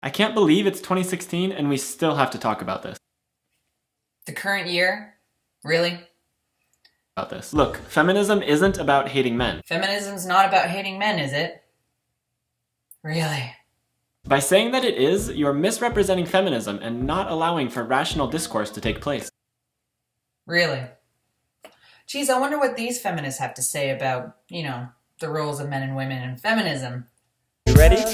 I can't believe it's 2016 and we still have to talk about this. The current year? Really? About this. Look, feminism isn't about hating men. Feminism's not about hating men, is it? Really? By saying that it is, you're misrepresenting feminism and not allowing for rational discourse to take place. Really? Geez, I wonder what these feminists have to say about, the roles of men and women in feminism. You ready?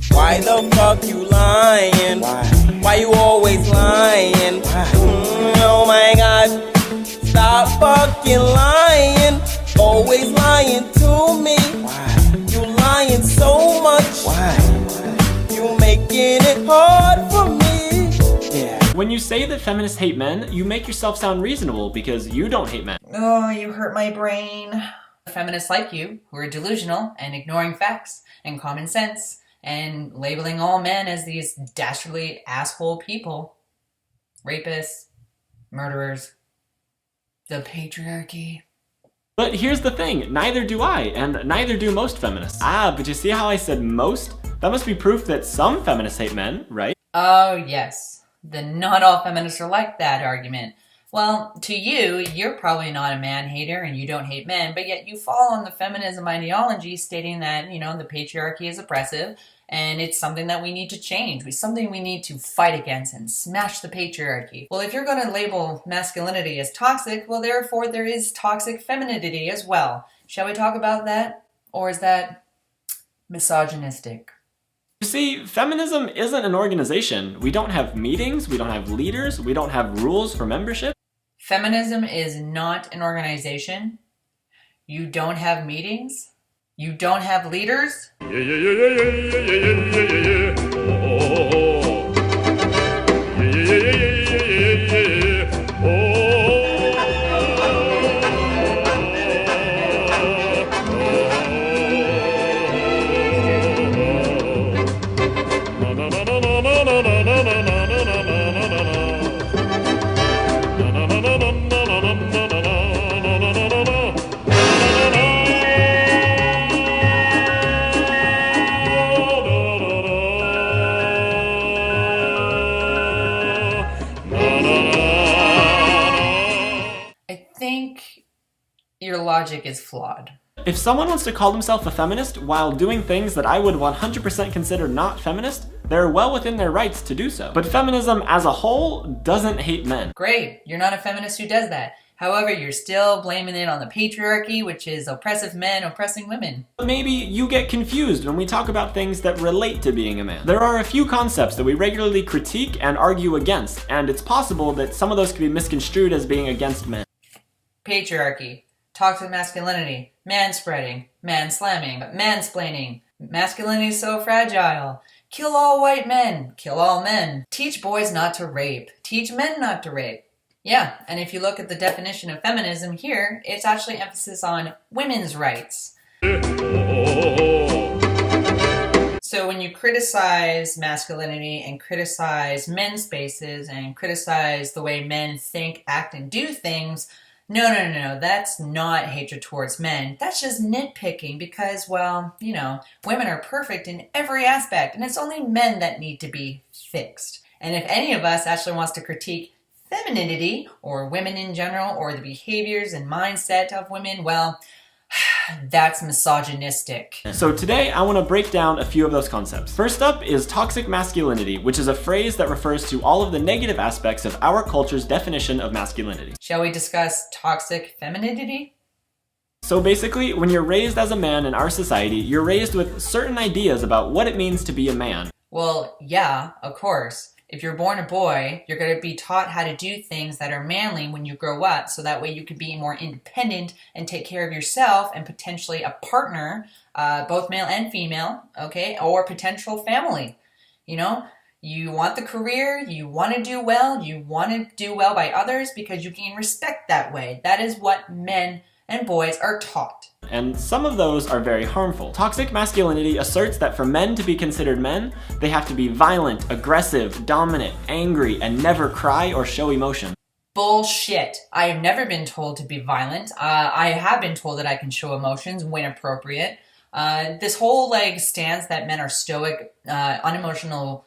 Why the fuck you lying? Why you always lying? Oh my god. Stop fucking lying. Always lying to me. You lying so much. You making it hard for me. Yeah. When you say that feminists hate men, you make yourself sound reasonable because you don't hate men. Oh, you hurt my brain. Feminists like you, who are delusional and ignoring facts and common sense and labeling all men as these dastardly asshole people. Rapists, murderers, the patriarchy. But here's the thing, neither do I, and neither do most feminists. But you see how I said most? That must be proof that some feminists hate men, right? Oh, yes. Then not all feminists are like that argument. Well, to you, you're probably not a man-hater and you don't hate men, but yet you fall on the feminism ideology stating that, the patriarchy is oppressive and it's something that we need to change. It's something we need to fight against and smash the patriarchy. Well, if you're going to label masculinity as toxic, well, therefore there is toxic femininity as well. Shall we talk about that? Or is that misogynistic? You see, feminism isn't an organization. We don't have meetings, we don't have leaders, we don't have rules for membership. Feminism is not an organization. You don't have meetings. You don't have leaders. Your logic is flawed. If someone wants to call themselves a feminist while doing things that I would 100% consider not feminist, they're well within their rights to do so. But feminism as a whole doesn't hate men. Great, you're not a feminist who does that. However, you're still blaming it on the patriarchy, which is oppressive men oppressing women. Maybe you get confused when we talk about things that relate to being a man. There are a few concepts that we regularly critique and argue against, and it's possible that some of those could be misconstrued as being against men. Patriarchy, toxic masculinity, manspreading, man-slamming, mansplaining, masculinity is so fragile, kill all white men, kill all men, teach boys not to rape, teach men not to rape. Yeah, and if you look at the definition of feminism here, it's actually emphasis on women's rights. So when you criticize masculinity and criticize men's spaces and criticize the way men think, act, and do things, no, that's not hatred towards men. That's just nitpicking because, well, women are perfect in every aspect, and it's only men that need to be fixed. And if any of us actually wants to critique femininity, or women in general, or the behaviors and mindset of women, well, that's misogynistic. So today I want to break down a few of those concepts. First up is toxic masculinity, which is a phrase that refers to all of the negative aspects of our culture's definition of masculinity. Shall we discuss toxic femininity? So basically, when you're raised as a man in our society, you're raised with certain ideas about what it means to be a man. Well, yeah, of course. If you're born a boy, you're going to be taught how to do things that are manly when you grow up, so that way you can be more independent and take care of yourself and potentially a partner, both male and female, okay, or potential family. You want the career, you want to do well by others because you gain respect that way. That is what men and boys are taught. And some of those are very harmful. Toxic masculinity asserts that for men to be considered men, they have to be violent, aggressive, dominant, angry, and never cry or show emotion. Bullshit. I have never been told to be violent. I have been told that I can show emotions when appropriate. This whole stance that men are stoic, unemotional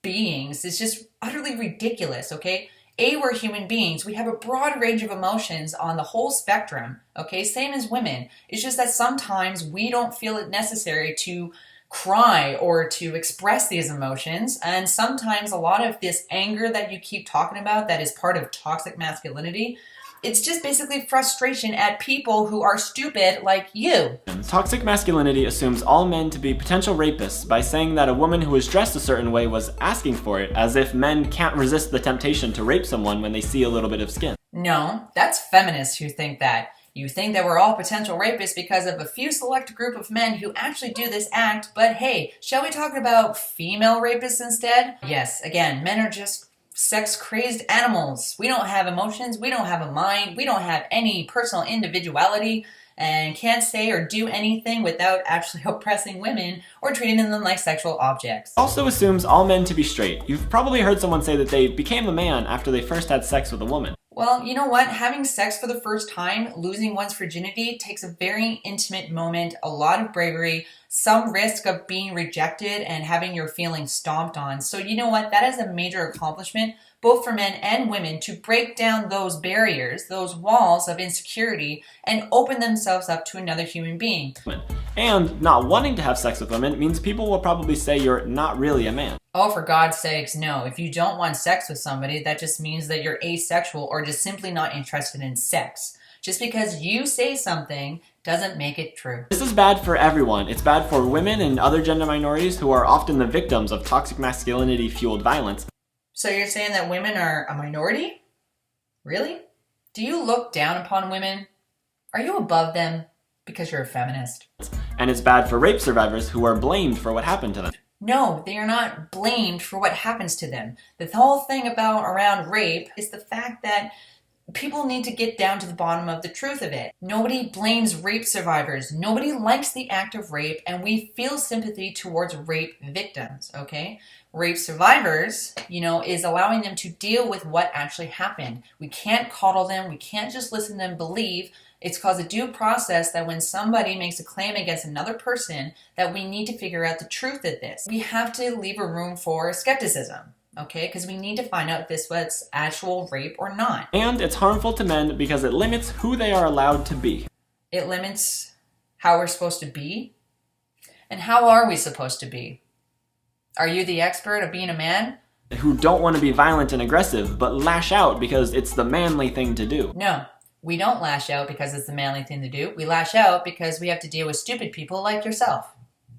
beings is just utterly ridiculous, okay? We're human beings. We have a broad range of emotions on the whole spectrum, okay? Same as women. It's just that sometimes we don't feel it necessary to cry or to express these emotions. And sometimes a lot of this anger that you keep talking about that is part of toxic masculinity, it's just basically frustration at people who are stupid like you. Toxic masculinity assumes all men to be potential rapists by saying that a woman who is dressed a certain way was asking for it, as if men can't resist the temptation to rape someone when they see a little bit of skin. No, that's feminists who think that. You think that we're all potential rapists because of a few select group of men who actually do this act, but hey, shall we talk about female rapists instead? Yes, again, men are just sex-crazed animals. We don't have emotions, we don't have a mind, we don't have any personal individuality, and can't say or do anything without actually oppressing women or treating them like sexual objects. Also assumes all men to be straight. You've probably heard someone say that they became a man after they first had sex with a woman. Well, you know what? Having sex for the first time, losing one's virginity, takes a very intimate moment, a lot of bravery, some risk of being rejected and having your feelings stomped on. So you know what? That is a major accomplishment, both for men and women, to break down those barriers, those walls of insecurity, and open themselves up to another human being. And not wanting to have sex with women means people will probably say you're not really a man. Oh, for God's sakes, no. If you don't want sex with somebody, that just means that you're asexual or just simply not interested in sex. Just because you say something doesn't make it true. This is bad for everyone. It's bad for women and other gender minorities who are often the victims of toxic masculinity-fueled violence. So you're saying that women are a minority? Really? Do you look down upon women? Are you above them because you're a feminist? And it's bad for rape survivors who are blamed for what happened to them. No, they are not blamed for what happens to them. The whole thing around rape is the fact that people need to get down to the bottom of the truth of it. Nobody blames rape survivors. Nobody likes the act of rape, and we feel sympathy towards rape victims, okay? Rape survivors, is allowing them to deal with what actually happened. We can't coddle them. We can't just listen to them believe. It's called a due process that when somebody makes a claim against another person, that we need to figure out the truth of this. We have to leave a room for skepticism, okay? Because we need to find out if this was actual rape or not. And it's harmful to men because it limits who they are allowed to be. It limits how we're supposed to be? And how are we supposed to be? Are you the expert of being a man? Who don't want to be violent and aggressive, but lash out because it's the manly thing to do. No. We don't lash out because it's the manly thing to do. We lash out because we have to deal with stupid people like yourself.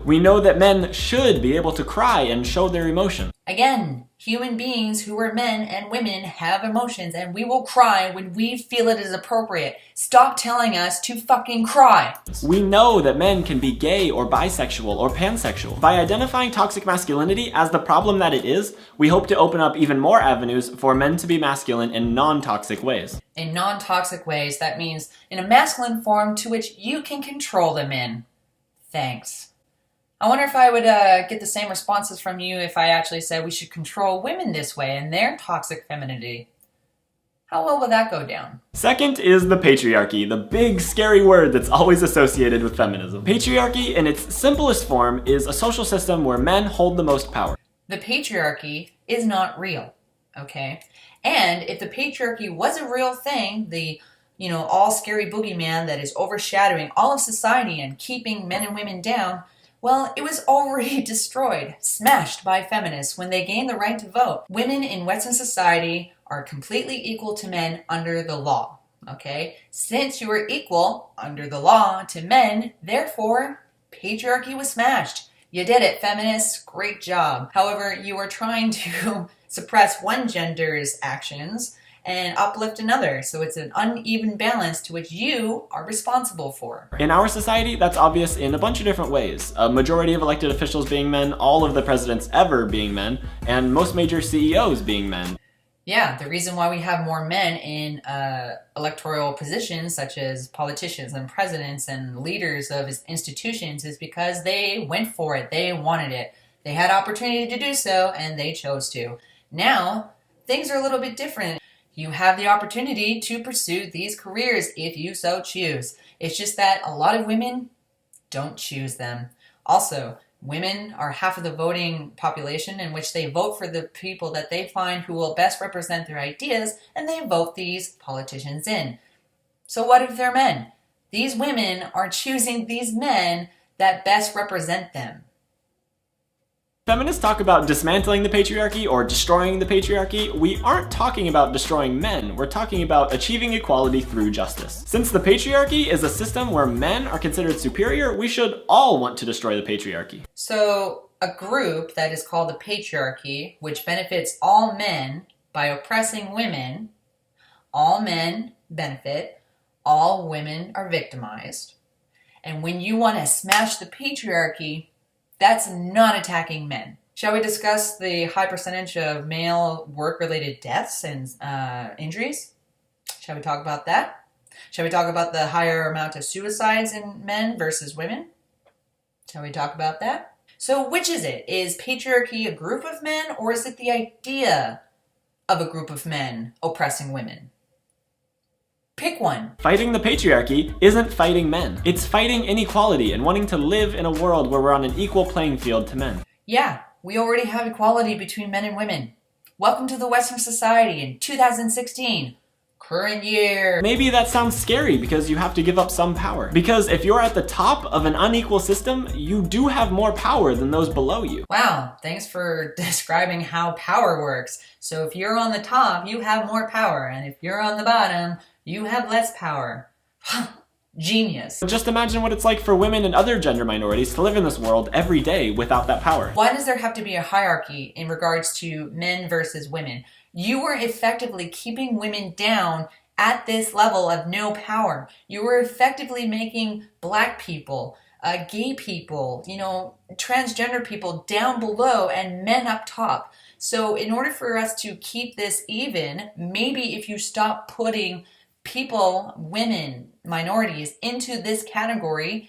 We know that men should be able to cry and show their emotion. Again, human beings who are men and women have emotions, and we will cry when we feel it is appropriate. Stop telling us to fucking cry. We know that men can be gay or bisexual or pansexual. By identifying toxic masculinity as the problem that it is, we hope to open up even more avenues for men to be masculine in non-toxic ways. In non-toxic ways, that means in a masculine form to which you can control them in. Thanks. I wonder if I would get the same responses from you if I actually said we should control women this way and their toxic femininity. How well would that go down? Second is the patriarchy, the big scary word that's always associated with feminism. Patriarchy, in its simplest form, is a social system where men hold the most power. The patriarchy is not real, okay? And if the patriarchy was a real thing, the all scary boogeyman that is overshadowing all of society and keeping men and women down, well, it was already destroyed, smashed by feminists when they gained the right to vote. Women in Western society are completely equal to men under the law, okay? Since you are equal under the law to men, therefore, patriarchy was smashed. You did it, feminists. Great job. However, you are trying to suppress one gender's actions and uplift another. So it's an uneven balance to which you are responsible for. In our society, that's obvious in a bunch of different ways. A majority of elected officials being men, all of the presidents ever being men, and most major CEOs being men. Yeah, the reason why we have more men in electoral positions, such as politicians and presidents and leaders of institutions, is because they went for it. They wanted it. They had opportunity to do so, and they chose to. Now, things are a little bit different. You have the opportunity to pursue these careers if you so choose. It's just that a lot of women don't choose them. Also, Women are half of the voting population, in which they vote for the people that they find who will best represent their ideas, and they vote these politicians in. So what if they're men? These women are choosing these men that best represent them. Feminists talk about dismantling the patriarchy or destroying the patriarchy. We aren't talking about destroying men, we're talking about achieving equality through justice. Since the patriarchy is a system where men are considered superior, we should all want to destroy the patriarchy. So a group that is called the patriarchy, which benefits all men by oppressing women, all men benefit, all women are victimized. And when you want to smash the patriarchy, that's not attacking men. Shall we discuss the high percentage of male work-related deaths and injuries? Shall we talk about that? Shall we talk about the higher amount of suicides in men versus women? Shall we talk about that? So which is it? Is patriarchy a group of men, or is it the idea of a group of men oppressing women? Pick one. Fighting the patriarchy isn't fighting men. It's fighting inequality and wanting to live in a world where we're on an equal playing field to men. Yeah, we already have equality between men and women. Welcome to the Western society in 2016. Current year. Maybe that sounds scary because you have to give up some power. Because if you're at the top of an unequal system, you do have more power than those below you. Wow, thanks for describing how power works. So if you're on the top, you have more power, and if you're on the bottom, you have less power. Genius. Just imagine what it's like for women and other gender minorities to live in this world every day without that power. Why does there have to be a hierarchy in regards to men versus women? You were effectively keeping women down at this level of no power. You were effectively making black people, gay people, transgender people down below and men up top. So in order for us to keep this even, maybe if you stop putting people, women, minorities into this category,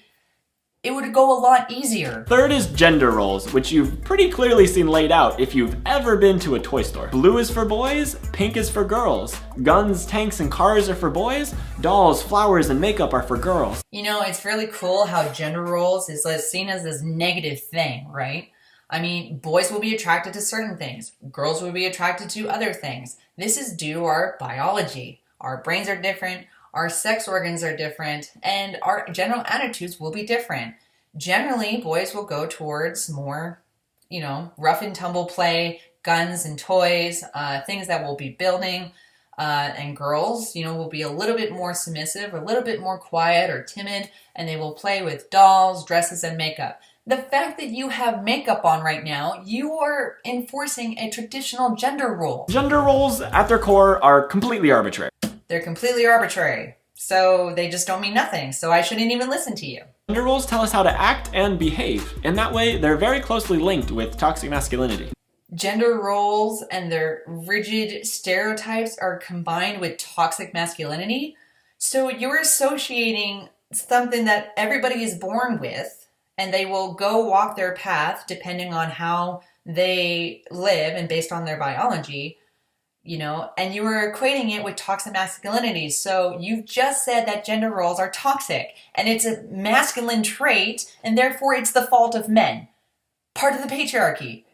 it would go a lot easier. Third is gender roles, which you've pretty clearly seen laid out if you've ever been to a toy store. Blue is for boys, pink is for girls. Guns, tanks, and cars are for boys. Dolls, flowers, and makeup are for girls. It's really cool how gender roles is seen as this negative thing, right? I mean, boys will be attracted to certain things. Girls will be attracted to other things. This is due to our biology. Our brains are different, our sex organs are different, and our general attitudes will be different. Generally, boys will go towards more, rough and tumble play, guns and toys, things that we'll be building. And girls, will be a little bit more submissive, a little bit more quiet or timid, and they will play with dolls, dresses, and makeup. The fact that you have makeup on right now, you are enforcing a traditional gender role. Gender roles, at their core, are completely arbitrary. They're completely arbitrary, so they just don't mean nothing, so I shouldn't even listen to you. Gender roles tell us how to act and behave. In that way, they're very closely linked with toxic masculinity. Gender roles and their rigid stereotypes are combined with toxic masculinity, so you're associating something that everybody is born with, and they will go walk their path depending on how they live and based on their biology, and you were equating it with toxic masculinity. So you've just said that gender roles are toxic and it's a masculine trait and therefore it's the fault of men. Part of the patriarchy.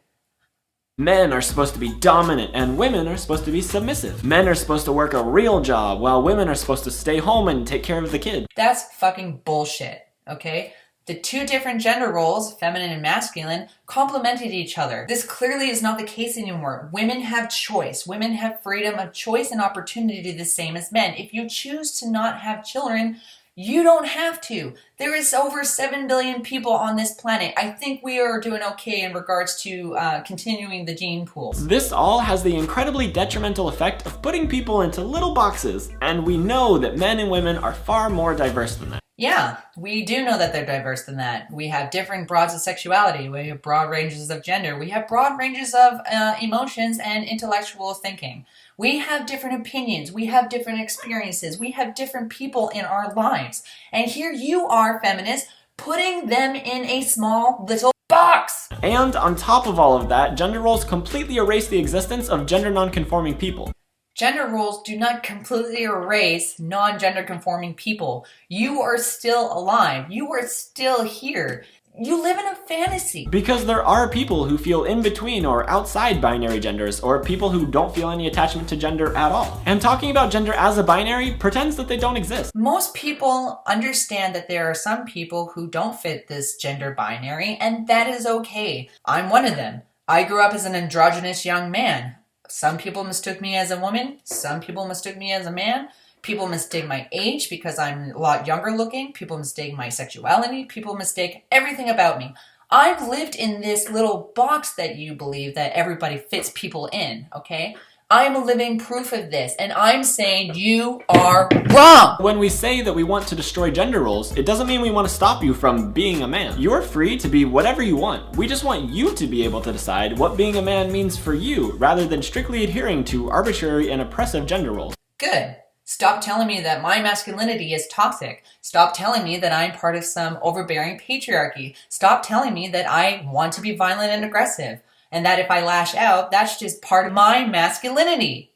Men are supposed to be dominant and women are supposed to be submissive. Men are supposed to work a real job while women are supposed to stay home and take care of the kid. That's fucking bullshit, okay? The two different gender roles, feminine and masculine, complemented each other. This clearly is not the case anymore. Women have choice. Women have freedom of choice and opportunity the same as men. If you choose to not have children, you don't have to. There is over 7 billion people on this planet. I think we are doing okay in regards to continuing the gene pools. This all has the incredibly detrimental effect of putting people into little boxes, and we know that men and women are far more diverse than that. Yeah, we do know that they're diverse than that. We have different broads of sexuality. We have broad ranges of gender. We have broad ranges of emotions and intellectual thinking. We have different opinions. We have different experiences. We have different people in our lives. And here you are, feminists, putting them in a small little box. And on top of all of that, gender roles completely erase the existence of gender non-conforming people. Gender roles do not completely erase non-gender conforming people. You are still alive. You are still here. You live in a fantasy. Because there are people who feel in between or outside binary genders, or people who don't feel any attachment to gender at all. And talking about gender as a binary pretends that they don't exist. Most people understand that there are some people who don't fit this gender binary, and that is okay. I'm one of them. I grew up as an androgynous young man. Some people mistook me as a woman. Some people mistook me as a man. People mistake my age because I'm a lot younger looking. People mistake my sexuality. People mistake everything about me. I've lived in this little box that you believe that everybody fits people in, okay? I'm a living proof of this, and I'm saying you are wrong! When we say that we want to destroy gender roles, it doesn't mean we want to stop you from being a man. You're free to be whatever you want. We just want you to be able to decide what being a man means for you, rather than strictly adhering to arbitrary and oppressive gender roles. Good. Stop telling me that my masculinity is toxic. Stop telling me that I'm part of some overbearing patriarchy. Stop telling me that I want to be violent and aggressive, and that if I lash out, that's just part of my masculinity.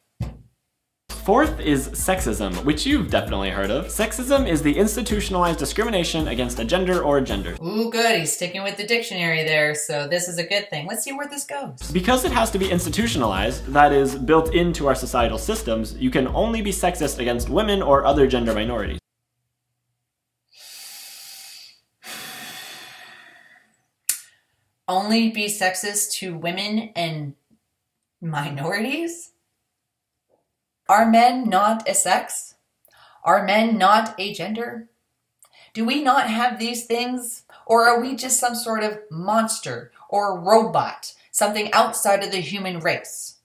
Fourth is sexism, which you've definitely heard of. Sexism is the institutionalized discrimination against a gender or genders. Ooh, good. He's sticking with the dictionary there, so this is a good thing. Let's see where this goes. Because it has to be institutionalized, that is, built into our societal systems, you can only be sexist against women or other gender minorities. Only be sexist to women and minorities? Are men not a sex? Are men not a gender? Do we not have these things? Or are we just some sort of monster or robot, something outside of the human race?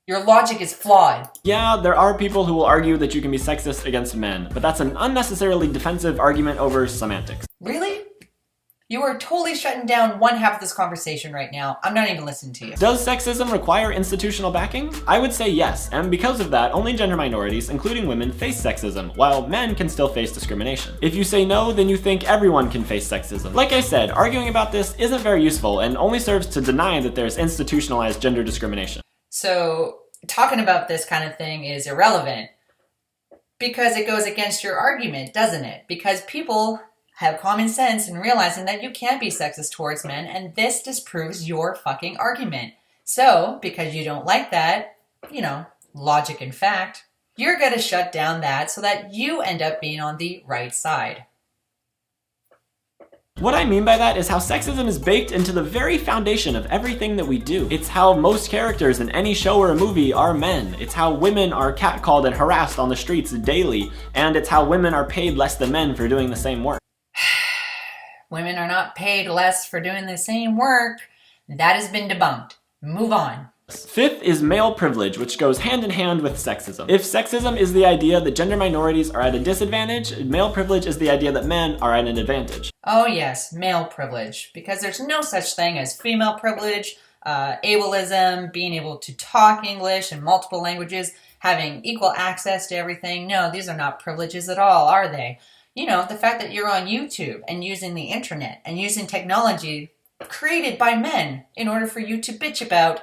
Your logic is flawed. Yeah, there are people who will argue that you can be sexist against men, but that's an unnecessarily defensive argument over semantics. Really? You are totally shutting down one half of this conversation right now. I'm not even listening to you. Does sexism require institutional backing? I would say yes, and because of that, only gender minorities, including women, face sexism, while men can still face discrimination. If you say no, then you think everyone can face sexism. Like I said, arguing about this isn't very useful and only serves to deny that there's institutionalized gender discrimination. So, talking about this kind of thing is irrelevant because it goes against your argument, doesn't it? Because people have common sense in realizing that you can't be sexist towards men, and this disproves your fucking argument. So, because you don't like that, logic and fact, you're gonna shut down that so that you end up being on the right side. What I mean by that is how sexism is baked into the very foundation of everything that we do. It's how most characters in any show or a movie are men. It's how women are catcalled and harassed on the streets daily. And it's how women are paid less than men for doing the same work. Women are not paid less for doing the same work. That has been debunked. Move on. Fifth is male privilege, which goes hand in hand with sexism. If sexism is the idea that gender minorities are at a disadvantage, male privilege is the idea that men are at an advantage. Oh yes, male privilege. Because there's no such thing as female privilege, ableism, being able to talk English in multiple languages, having equal access to everything. No, these are not privileges at all, are they? The fact that you're on YouTube and using the internet and using technology created by men in order for you to bitch about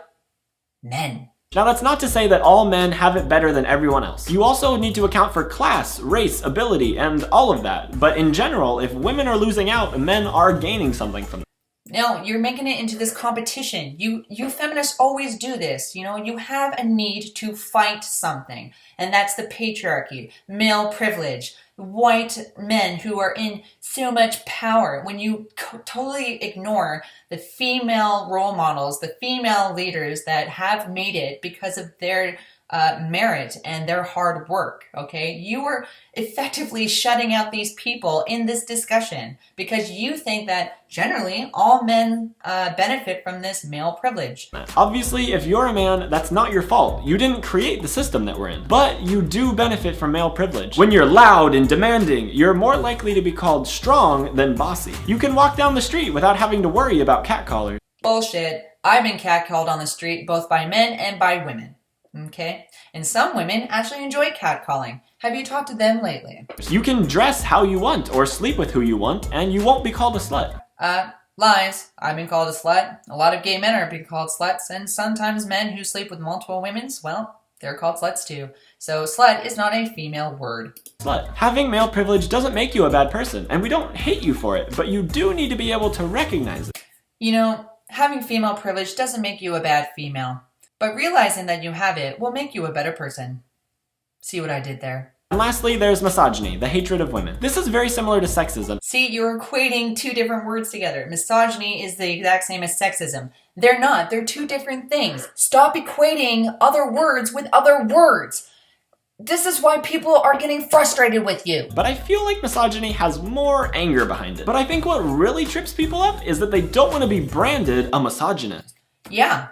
men. Now that's not to say that all men have it better than everyone else. You also need to account for class, race, ability, and all of that. But in general, if women are losing out, men are gaining something from it. No, you're making it into this competition. You feminists always do this. You have a need to fight something. And that's the patriarchy, male privilege, white men who are in so much power. When you totally ignore the female role models, the female leaders that have made it because of their merit and their hard work, okay? You are effectively shutting out these people in this discussion because you think that generally all men benefit from this male privilege. Obviously, if you're a man, that's not your fault. You didn't create the system that we're in. But you do benefit from male privilege. When you're loud and demanding, you're more likely to be called strong than bossy. You can walk down the street without having to worry about catcallers. Bullshit. I've been catcalled on the street both by men and by women. Okay? And some women actually enjoy catcalling. Have you talked to them lately? You can dress how you want or sleep with who you want, and you won't be called a slut. Lies. I've been called a slut. A lot of gay men are being called sluts, and sometimes men who sleep with multiple women, well, they're called sluts too. So slut is not a female word. Slut. Having male privilege doesn't make you a bad person, and we don't hate you for it, but you do need to be able to recognize it. You know, having female privilege doesn't make you a bad female, but realizing that you have it will make you a better person. See what I did there? And lastly, there's misogyny, the hatred of women. This is very similar to sexism. See, you're equating two different words together. Misogyny is the exact same as sexism. They're not. They're two different things. Stop equating other words with other words. This is why people are getting frustrated with you. But I feel like misogyny has more anger behind it. But I think what really trips people up is that they don't want to be branded a misogynist. Yeah.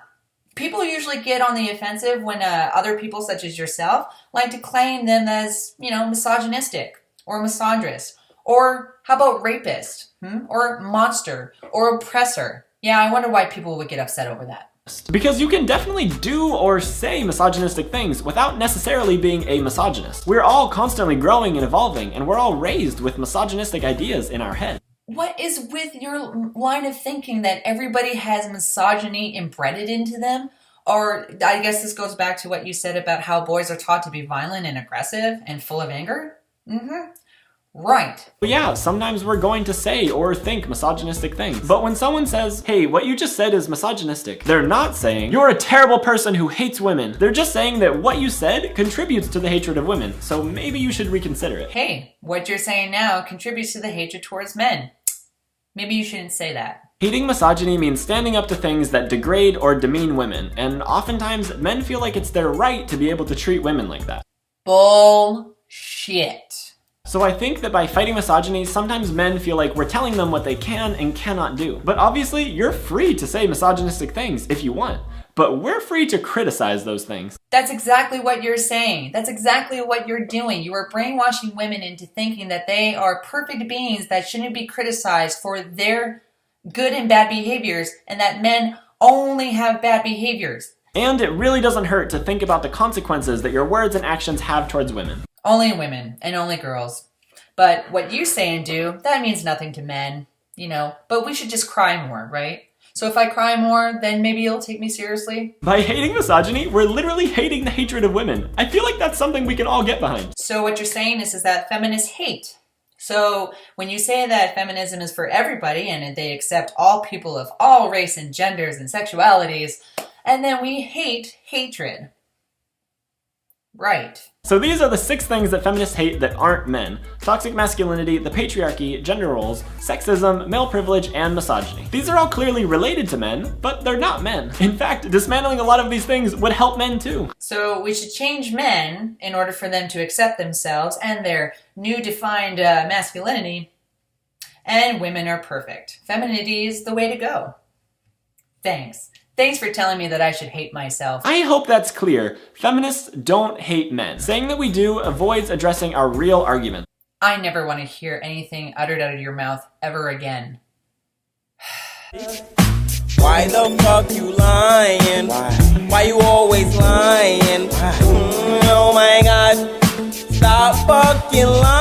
People usually get on the offensive when other people, such as yourself, like to claim them as, misogynistic or misandrist. Or how about rapist? Or monster? Or oppressor? Yeah, I wonder why people would get upset over that. Because you can definitely do or say misogynistic things without necessarily being a misogynist. We're all constantly growing and evolving, and we're all raised with misogynistic ideas in our head. What is with your line of thinking that everybody has misogyny embedded into them? Or I guess this goes back to what you said about how boys are taught to be violent and aggressive and full of anger? Right. But yeah, sometimes we're going to say or think misogynistic things. But when someone says, hey, what you just said is misogynistic, they're not saying, you're a terrible person who hates women. They're just saying that what you said contributes to the hatred of women, so maybe you should reconsider it. Hey, what you're saying now contributes to the hatred towards men. Maybe you shouldn't say that. Hating misogyny means standing up to things that degrade or demean women, and oftentimes men feel like it's their right to be able to treat women like that. Bullshit. So I think that by fighting misogyny, sometimes men feel like we're telling them what they can and cannot do. But obviously, you're free to say misogynistic things if you want. But we're free to criticize those things. That's exactly what you're saying. That's exactly what you're doing. You are brainwashing women into thinking that they are perfect beings that shouldn't be criticized for their good and bad behaviors, and that men only have bad behaviors. And it really doesn't hurt to think about the consequences that your words and actions have towards women. Only women and only girls. But what you say and do, that means nothing to men, But we should just cry more, right? So if I cry more, then maybe you'll take me seriously. By hating misogyny, we're literally hating the hatred of women. I feel like that's something we can all get behind. So what you're saying is that feminists hate. So when you say that feminism is for everybody and they accept all people of all race and genders and sexualities, and then we hate hatred. Right. So these are the 6 things that feminists hate that aren't men. Toxic masculinity, the patriarchy, gender roles, sexism, male privilege, and misogyny. These are all clearly related to men, but they're not men. In fact, dismantling a lot of these things would help men too. So we should change men in order for them to accept themselves and their new defined masculinity. And women are perfect. Femininity is the way to go. Thanks. Thanks for telling me that I should hate myself. I hope that's clear. Feminists don't hate men. Saying that we do avoids addressing our real argument. I never want to hear anything uttered out of your mouth ever again. Why the fuck you lying? Why you always lying? Oh my god, stop fucking lying.